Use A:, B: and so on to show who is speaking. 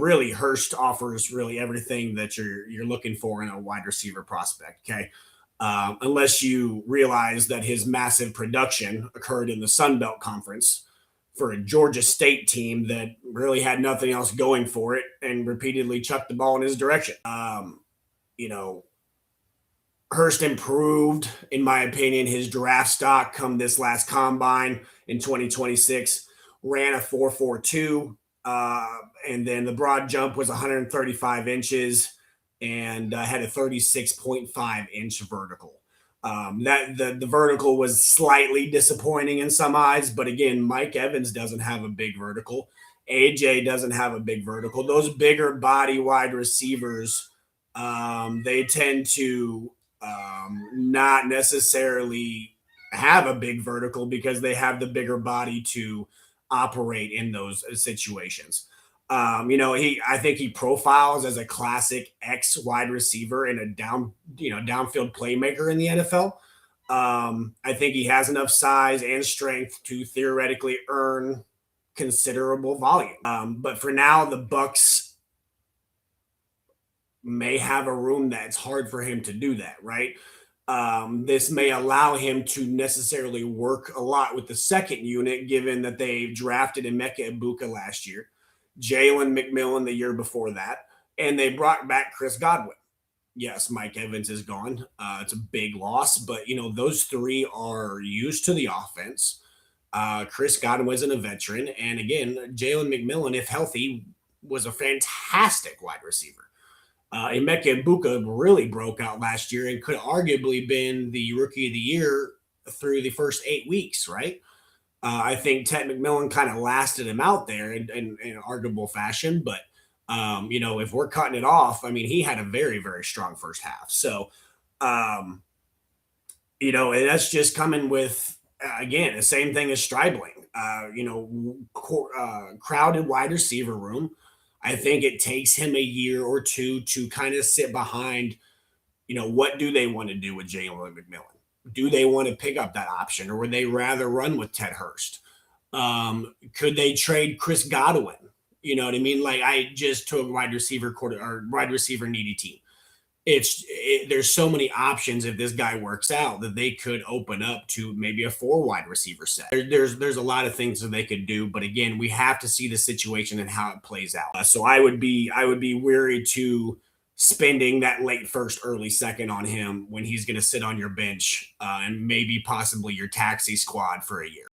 A: Really, Hurst offers really everything that you're looking for in a wide receiver prospect. Okay. Unless you realize that his massive production occurred in the Sun Belt Conference for a Georgia State team that really had nothing else going for it and repeatedly chucked the ball in his direction. You know, Hurst improved, in my opinion, his draft stock come this last combine in 2026, ran a 4.42, and then the broad jump was 135 inches and had a 36.5-inch vertical. That the vertical was slightly disappointing in some eyes, but again, Mike Evans doesn't have a big vertical. AJ doesn't have a big vertical. Those bigger body wide receivers, they tend to not necessarily have a big vertical because they have the bigger body to operate in those situations. I think he profiles as a classic X wide receiver and a downfield playmaker in the NFL. I think he has enough size and strength to theoretically earn considerable volume. But for now, the Bucks may have a room that's hard for him to do that, right? This may allow him to necessarily work a lot with the second unit, given that they drafted Emeka Ibuka last year, Jalen McMillan the year before that, and they brought back Chris Godwin. Yes, Mike Evans is gone. It's a big loss, but those three are used to the offense. Chris Godwin isn't a veteran, and again, Jalen McMillan, if healthy, was a fantastic wide receiver. Emeka Ibuka really broke out last year and could arguably been the rookie of the year through the first 8 weeks, right? I think Ted McMillan kind of lasted him out there in an arguable fashion, but if we're cutting it off, I mean, he had a very, very strong first half. So, and that's just coming with again the same thing as Stribling. Crowded wide receiver room. I think it takes him a year or two to kind of sit behind, what do they want to do with Jalen McMillan? Do they want to pick up that option or would they rather run with Ted Hurst? Could they trade Chris Godwin? You know what I mean? Like I just took wide receiver needy team. There's so many options if this guy works out that they could open up to maybe a 4 wide receiver set. There's a lot of things that they could do, but again, we have to see the situation and how it plays out. So I would be weary to spending that late first, early second on him when he's going to sit on your bench and maybe possibly your taxi squad for a year.